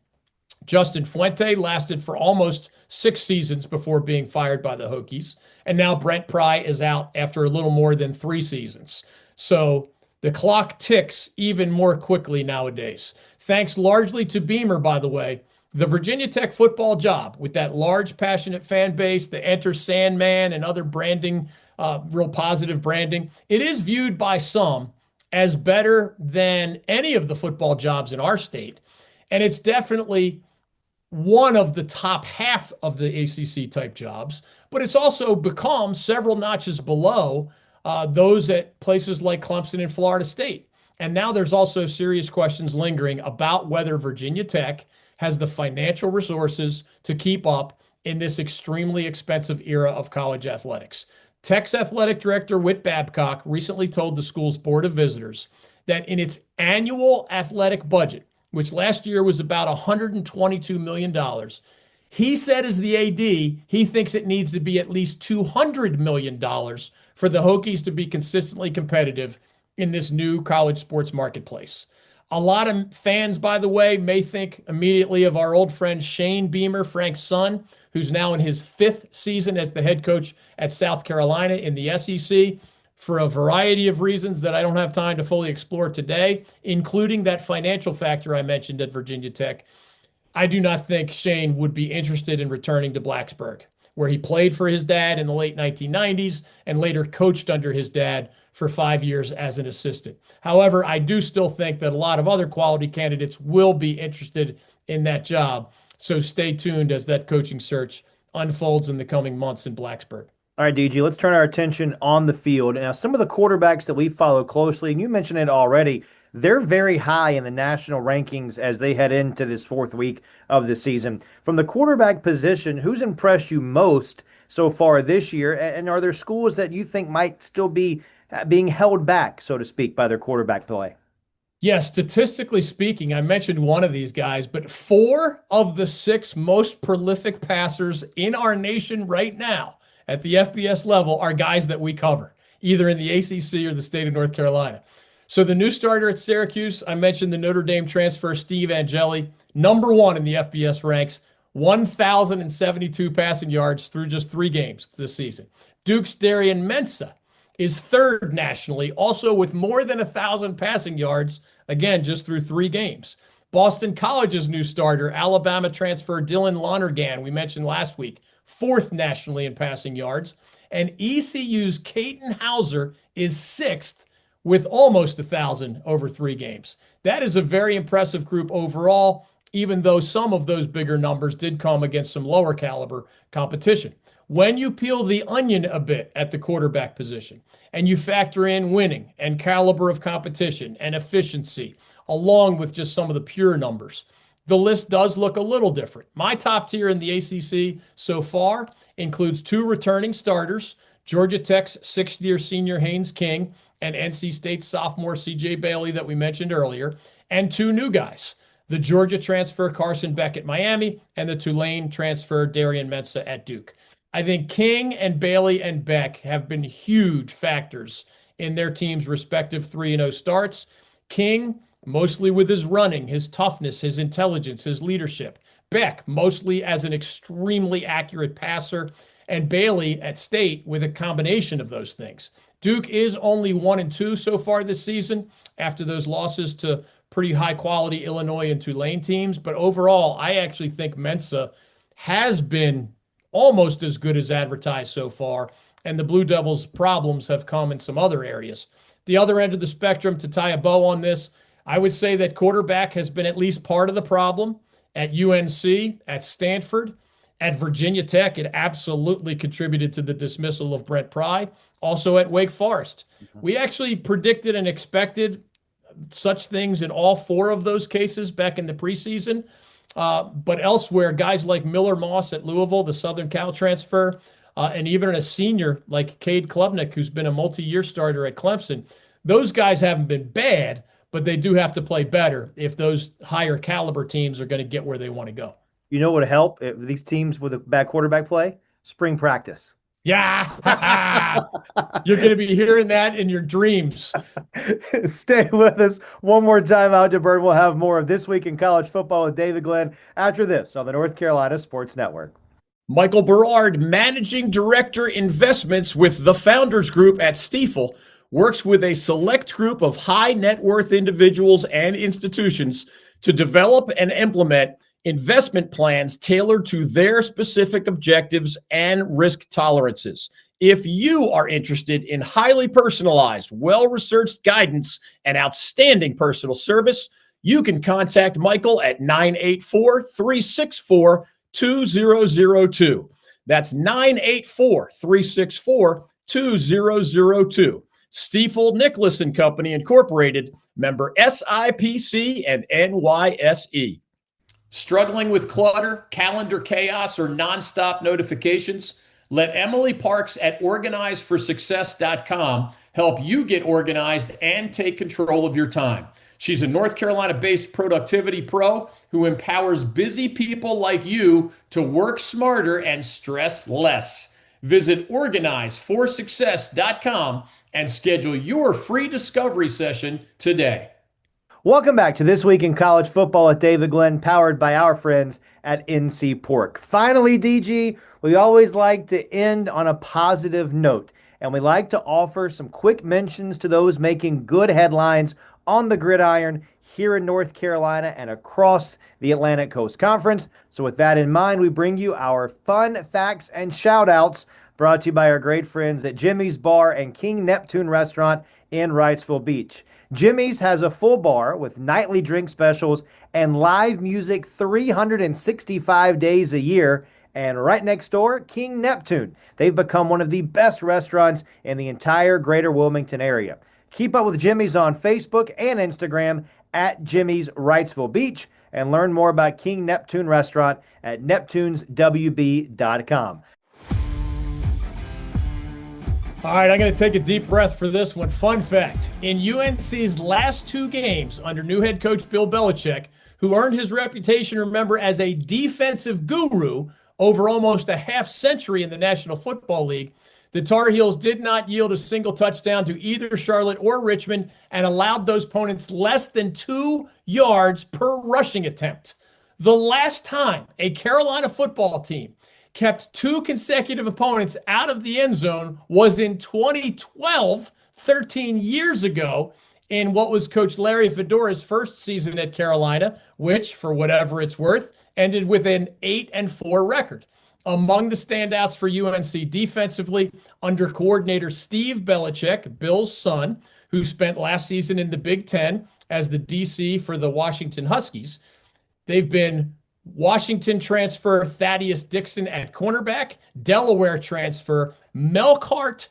Justin Fuente lasted for almost 6 seasons before being fired by the Hokies, and now Brent Pry is out after a little more than 3 seasons. So the clock ticks even more quickly nowadays. Thanks largely to Beamer, by the way, the Virginia Tech football job with that large, passionate fan base, the Enter Sandman and other branding, real positive branding, it is viewed by some as better than any of the football jobs in our state. And it's definitely one of the top half of the ACC type jobs, but it's also become several notches below those at places like Clemson and Florida State. And now there's also serious questions lingering about whether Virginia Tech has the financial resources to keep up in this extremely expensive era of college athletics. Tech's athletic director, Whit Babcock, recently told the school's board of visitors that in its annual athletic budget, which last year was about $122 million, he said as the AD, he thinks it needs to be at least $200 million for the Hokies to be consistently competitive in this new college sports marketplace. A lot of fans, by the way, may think immediately of our old friend Shane Beamer, Frank's son, who's now in his 5th season as the head coach at South Carolina in the SEC for a variety of reasons that I don't have time to fully explore today, including that financial factor I mentioned at Virginia Tech. I do not think Shane would be interested in returning to Blacksburg, where he played for his dad in the late 1990s and later coached under his dad for 5 years as an assistant. However, I do still think that a lot of other quality candidates will be interested in that job. So stay tuned as that coaching search unfolds in the coming months in Blacksburg. All right, DG, let's turn our attention on the field. Now, some of the quarterbacks that we follow closely, and you mentioned it already, they're very high in the national rankings as they head into this 4th week of the season. From the quarterback position, who's impressed you most so far this year? And are there schools that you think might still be being held back, so to speak, by their quarterback play? Yeah, statistically speaking, I mentioned one of these guys, but 4 of the 6 most prolific passers in our nation right now at the FBS level are guys that we cover, either in the ACC or the state of North Carolina. So the new starter at Syracuse, I mentioned the Notre Dame transfer, Steve Angeli, number 1 in the FBS ranks, 1,072 passing yards through just 3 games this season. Duke's Darian Mensah is 3rd nationally, also with more than 1,000 passing yards, again, just through 3 games. Boston College's new starter, Alabama transfer Dylan Lonergan, we mentioned last week, 4th nationally in passing yards. And ECU's Caton Hauser is 6th with almost 1,000 over 3 games. That is a very impressive group overall, even though some of those bigger numbers did come against some lower caliber competition. When you peel the onion a bit at the quarterback position and you factor in winning and caliber of competition and efficiency, along with just some of the pure numbers, the list does look a little different. My top tier in the ACC so far includes 2 returning starters, Georgia Tech's 6th-year senior Haynes King and NC State sophomore CJ Bailey that we mentioned earlier, and 2 new guys, the Georgia transfer Carson Beck at Miami and the Tulane transfer Darian Mensah at Duke. I think King and Bailey and Beck have been huge factors in their team's respective 3-0 starts. King, mostly with his running, his toughness, his intelligence, his leadership. Beck, mostly as an extremely accurate passer, and Bailey at State with a combination of those things. Duke is only 1-2 so far this season after those losses to pretty high quality Illinois and Tulane teams. But overall, I actually think Mensa has been almost as good as advertised so far, and the Blue Devils' problems have come in some other areas. The other end of the spectrum, to tie a bow on this, I would say that quarterback has been at least part of the problem at UNC, at Stanford, at Virginia Tech. It absolutely contributed to the dismissal of Brent Pry. Also at Wake Forest. We actually predicted and expected such things in all four of those cases back in the preseason. But elsewhere, guys like Miller Moss at Louisville, the Southern Cal transfer, and even a senior like Cade Klubnik, who's been a multi-year starter at Clemson, those guys haven't been bad, but they do have to play better if those higher caliber teams are going to get where they want to go. You know what would help if these teams with a bad quarterback play? Spring practice. Yeah. You're going to be hearing that in your dreams. Stay with us one more time out to Bird. We'll have more of This Week in College Football with David Glenn after this on the North Carolina Sports Network. Michael Berard, Managing Director Investments with the Founders Group at Stifel, works with a select group of high net worth individuals and institutions to develop and implement investment plans tailored to their specific objectives and risk tolerances. If you are interested in highly personalized, well-researched guidance and outstanding personal service, you can contact Michael at 984-364-2002. That's 984-364-2002. Stifel Nicholas and Company Incorporated, member SIPC and NYSE. Struggling with clutter, calendar chaos, or nonstop notifications? Let Emily Parks at OrganizeForSuccess.com help you get organized and take control of your time. She's a North Carolina-based productivity pro who empowers busy people like you to work smarter and stress less. Visit OrganizeForSuccess.com and schedule your free discovery session today. Welcome back to This Week in College Football with David Glenn, powered by our friends at NC Pork. Finally, DG, we always like to end on a positive note, and we like to offer some quick mentions to those making good headlines on the gridiron here in North Carolina and across the Atlantic Coast Conference. So with that in mind, we bring you our fun facts and shout-outs brought to you by our great friends at Jimmy's Bar and King Neptune Restaurant in Wrightsville Beach. Jimmy's has a full bar with nightly drink specials and live music 365 days a year. And right next door, King Neptune. They've become one of the best restaurants in the entire greater Wilmington area. Keep up with Jimmy's on Facebook and Instagram at Jimmy's Wrightsville Beach, and learn more about King Neptune Restaurant at neptuneswb.com. All right, I'm going to take a deep breath for this one. Fun fact, in UNC's last two games under new head coach Bill Belichick, who earned his reputation, remember, as a defensive guru over almost a half century in the National Football League, the Tar Heels did not yield a single touchdown to either Charlotte or Richmond and allowed those opponents less than 2 yards per rushing attempt. The last time a Carolina football team kept 2 consecutive opponents out of the end zone was in 2012, 13 years ago, in what was Coach Larry Fedora's first season at Carolina, which, for whatever it's worth, ended with an 8-4 record. Among the standouts for UNC defensively, under coordinator Steve Belichick, Bill's son, who spent last season in the Big Ten as the DC for the Washington Huskies, they've been Washington transfer Thaddeus Dixon at cornerback, Delaware transfer Melkart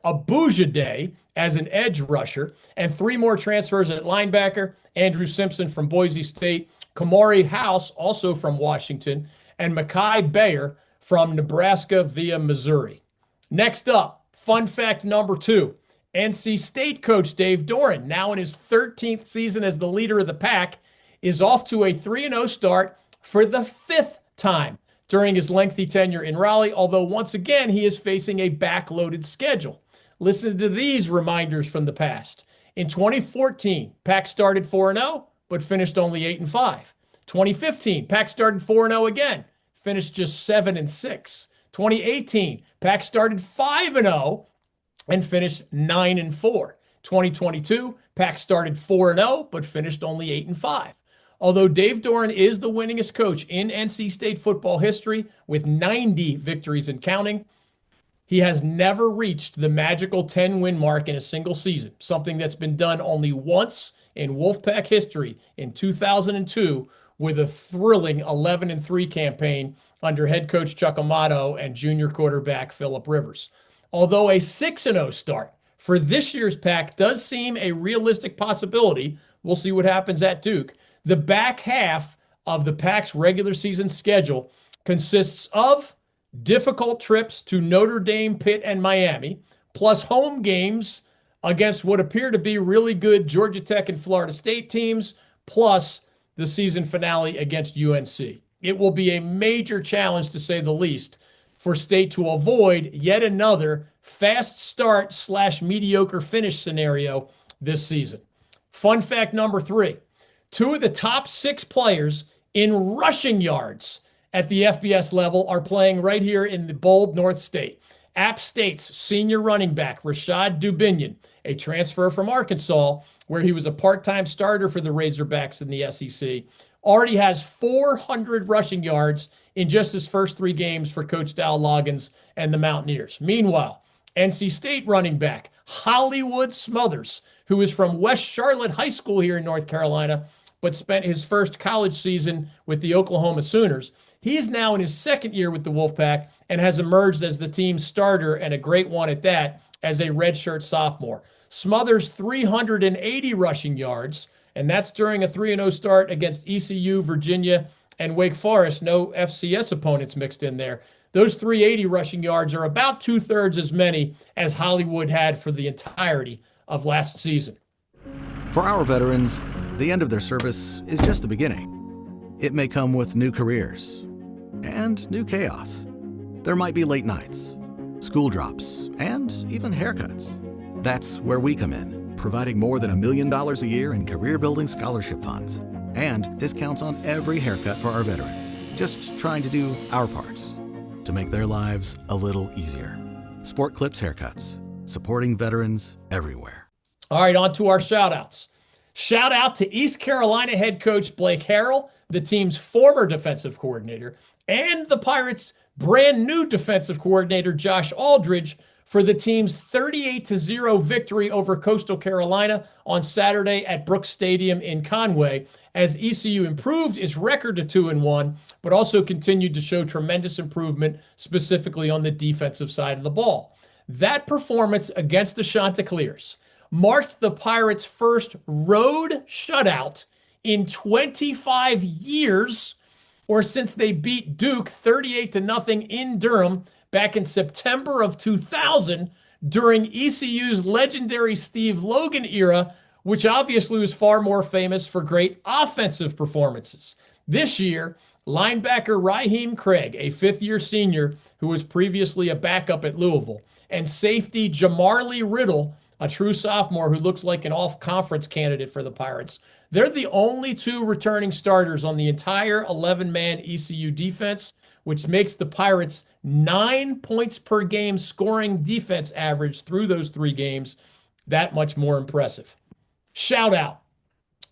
Abujade as an edge rusher, and 3 more transfers at linebacker, Andrew Simpson from Boise State, Kamari House, also from Washington, and Mekhi Bayer from Nebraska via Missouri. Next up, fun fact number 2, NC State coach Dave Doran, now in his 13th season as the leader of the pack, is off to a 3-0 start for the 5th time during his lengthy tenure in Raleigh, although once again he is facing a backloaded schedule. Listen to these reminders from the past. In 2014, Pack started 4-0, but finished only 8-5. 2015, Pack started 4-0 again, finished just 7-6. 2018, Pack started 5-0 and finished 9-4. 2022, Pack started 4-0 but finished only 8-5. Although Dave Doran is the winningest coach in NC State football history with 90 victories and counting, he has never reached the magical 10-win mark in a single season, something that's been done only once in Wolfpack history in 2002 with a thrilling 11-3 campaign under head coach Chuck Amato and junior quarterback Phillip Rivers. Although a 6-0 start for this year's Pack does seem a realistic possibility, we'll see what happens at Duke. The back half of the Pack's regular season schedule consists of difficult trips to Notre Dame, Pitt, and Miami, plus home games against what appear to be really good Georgia Tech and Florida State teams, plus the season finale against UNC. It will be a major challenge, to say the least, for State to avoid yet another fast start / mediocre finish scenario this season. Fun fact number 3, 2 of the top 6 players in rushing yards at the FBS level are playing right here in the bold North State. App State's senior running back, Rashad Dubinion, a transfer from Arkansas, where he was a part-time starter for the Razorbacks in the SEC, already has 400 rushing yards in just his first 3 games for Coach Dal Loggins and the Mountaineers. Meanwhile, NC State running back Hollywood Smothers, who is from West Charlotte High School here in North Carolina, but spent his first college season with the Oklahoma Sooners. He is now in his 2nd year with the Wolfpack and has emerged as the team's starter, and a great one at that, as a redshirt sophomore. Smothers 380 rushing yards, and that's during a 3-0 start against ECU, Virginia, and Wake Forest. No FCS opponents mixed in there. Those 380 rushing yards are about 2/3 as many as Hollywood had for the entirety of last season. For our veterans, the end of their service is just the beginning. It may come with new careers and new chaos. There might be late nights, school drops, and even haircuts. That's where we come in, providing more than $1 million a year in career-building scholarship funds and discounts on every haircut for our veterans. Just trying to do our parts to make their lives a little easier. Sport Clips Haircuts, supporting veterans everywhere. All right, on to our shout-outs. Shout out to East Carolina head coach Blake Harrell, the team's former defensive coordinator, and the Pirates' brand new defensive coordinator Josh Aldridge for the team's 38-0 victory over Coastal Carolina on Saturday at Brooks Stadium in Conway, as ECU improved its record to 2-1, but also continued to show tremendous improvement, specifically on the defensive side of the ball. That performance against the Chanticleers marked the Pirates' first road shutout in 25 years, or since they beat Duke 38-0 in Durham back in September of 2000 during ECU's legendary Steve Logan era, which obviously was far more famous for great offensive performances. This year, linebacker Raheem Craig, a 5th-year senior who was previously a backup at Louisville, and safety Jamarlee Riddle, a true sophomore who looks like an all-conference candidate for the Pirates. They're the only 2 returning starters on the entire 11-man ECU defense, which makes the Pirates' 9 points per game scoring defense average through those 3 games that much more impressive. Shout out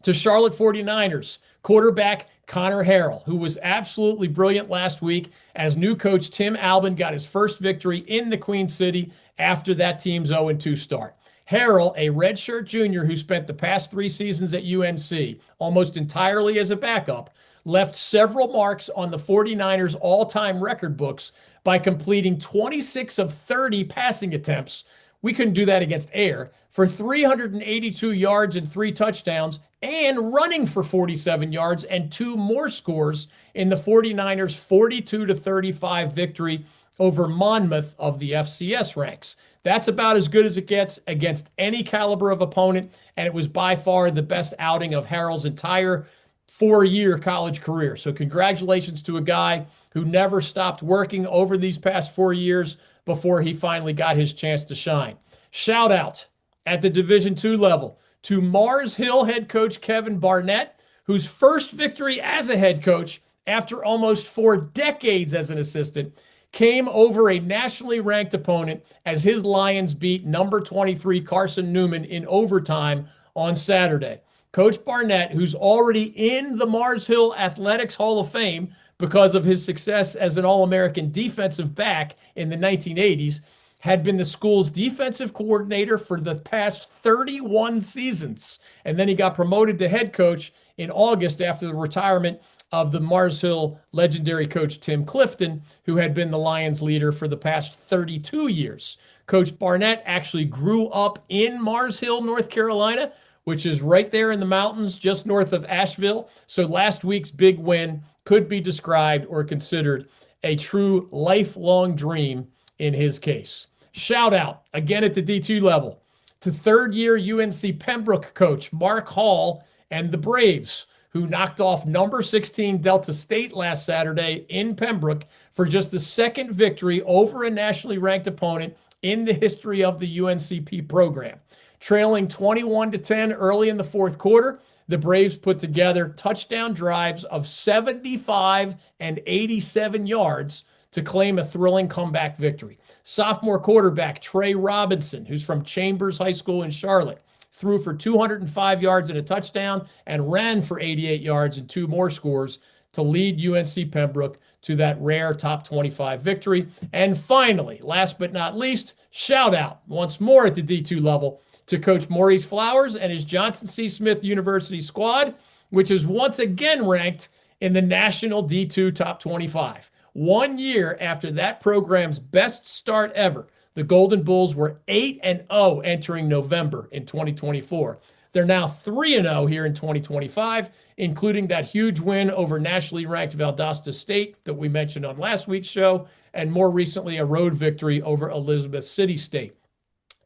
to Charlotte 49ers quarterback Connor Harrell, who was absolutely brilliant last week as new coach Tim Albin got his first victory in the Queen City after that team's 0-2 start. Harrell, a redshirt junior who spent the past 3 seasons at UNC almost entirely as a backup, left several marks on the 49ers' all-time record books by completing 26 of 30 passing attempts. We couldn't do that against air, for 382 yards and 3 touchdowns, and running for 47 yards and 2 more scores in the 49ers' 42-35 victory over Monmouth of the FCS ranks. That's about as good as it gets against any caliber of opponent, and it was by far the best outing of Harrell's entire 4-year college career. So congratulations to a guy who never stopped working over these past 4 years before he finally got his chance to shine. Shout out at the Division II level to Mars Hill head coach Kevin Barnett, whose first victory as a head coach after almost 4 decades as an assistant came over a nationally ranked opponent as his Lions beat number 23 Carson Newman in overtime on Saturday. Coach Barnett, who's already in the Mars Hill Athletics Hall of Fame because of his success as an All-American defensive back in the 1980s, had been the school's defensive coordinator for the past 31 seasons. And then he got promoted to head coach in August after the retirement of the Mars Hill legendary coach Tim Clifton, who had been the Lions leader for the past 32 years. Coach Barnett actually grew up in Mars Hill, North Carolina, which is right there in the mountains just north of Asheville. So last week's big win could be described or considered a true lifelong dream in his case. Shout out again at the D2 level to third-year UNC Pembroke coach Mark Hall and the Braves, who knocked off number 16 Delta State last Saturday in Pembroke for just the second victory over a nationally ranked opponent in the history of the UNCP program. Trailing 21-10 early in the fourth quarter, the Braves put together touchdown drives of 75 and 87 yards to claim a thrilling comeback victory. Sophomore quarterback Trey Robinson, who's from Chambers High School in Charlotte, threw for 205 yards and a touchdown and ran for 88 yards and 2 more scores to lead UNC Pembroke to that rare top 25 victory. And finally, last but not least, shout out once more at the D2 level to Coach Maurice Flowers and his Johnson C. Smith University squad, which is once again ranked in the national D2 top 25. 1 year after that program's best start ever, the Golden Bulls were 8-0 entering November in 2024. They're now 3-0 here in 2025, including that huge win over nationally ranked Valdosta State that we mentioned on last week's show, and more recently a road victory over Elizabeth City State.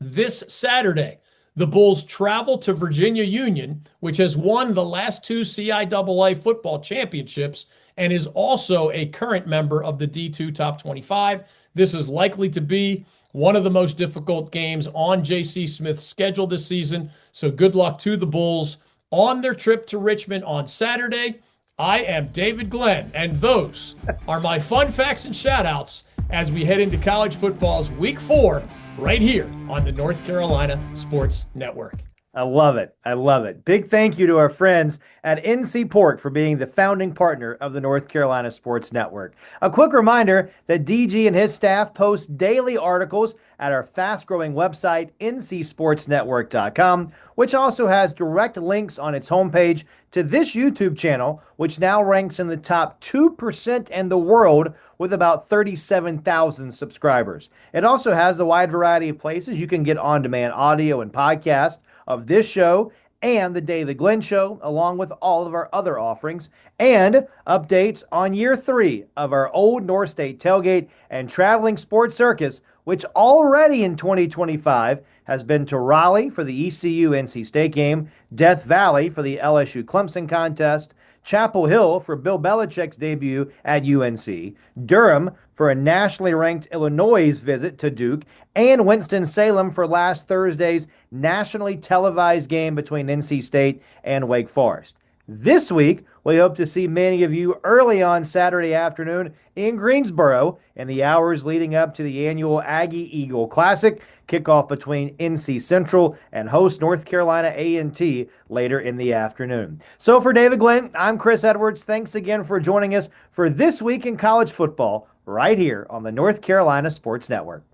This Saturday, the Bulls travel to Virginia Union, which has won the last 2 CIAA football championships and is also a current member of the D2 Top 25. This is likely to be one of the most difficult games on J.C. Smith's schedule this season, so good luck to the Bulls on their trip to Richmond on Saturday. I am David Glenn, and those are my fun facts and shout-outs as we head into college football's Week 4 right here on the North Carolina Sports Network. I love it. I love it. Big thank you to our friends at NC Pork for being the founding partner of the North Carolina Sports Network. A quick reminder that DG and his staff post daily articles at our fast-growing website, ncsportsnetwork.com, which also has direct links on its homepage to this YouTube channel, which now ranks in the top 2% in the world with about 37,000 subscribers. It also has the wide variety of places you can get on-demand audio and podcast of this show and the David Glenn Show, along with all of our other offerings, and updates on year 3 of our Old North State Tailgate and Traveling Sports Circus, which already in 2025 has been to Raleigh for the ECU-NC State game, Death Valley for the LSU-Clemson contest, Chapel Hill for Bill Belichick's debut at UNC, Durham for a nationally ranked Illinois visit to Duke, and Winston-Salem for last Thursday's nationally televised game between NC State and Wake Forest. This week, we hope to see many of you early on Saturday afternoon in Greensboro in the hours leading up to the annual Aggie Eagle Classic, kickoff between NC Central and host North Carolina A&T later in the afternoon. So for David Glenn, I'm Chris Edwards. Thanks again for joining us for This Week in College Football right here on the North Carolina Sports Network.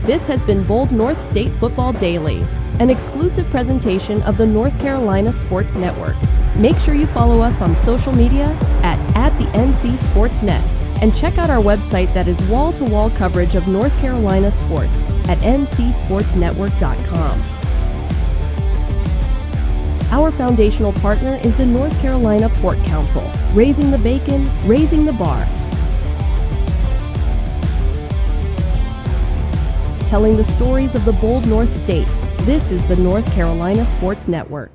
This has been Bold North State Football Daily, an exclusive presentation of the North Carolina Sports Network. Make sure you follow us on social media at the NC Sports Net, and check out our website that is wall-to-wall coverage of North Carolina sports at ncsportsnetwork.com. Our foundational partner is the North Carolina Pork Council, raising the bacon, raising the bar. Telling the stories of the bold North State. This is the North Carolina Sports Network.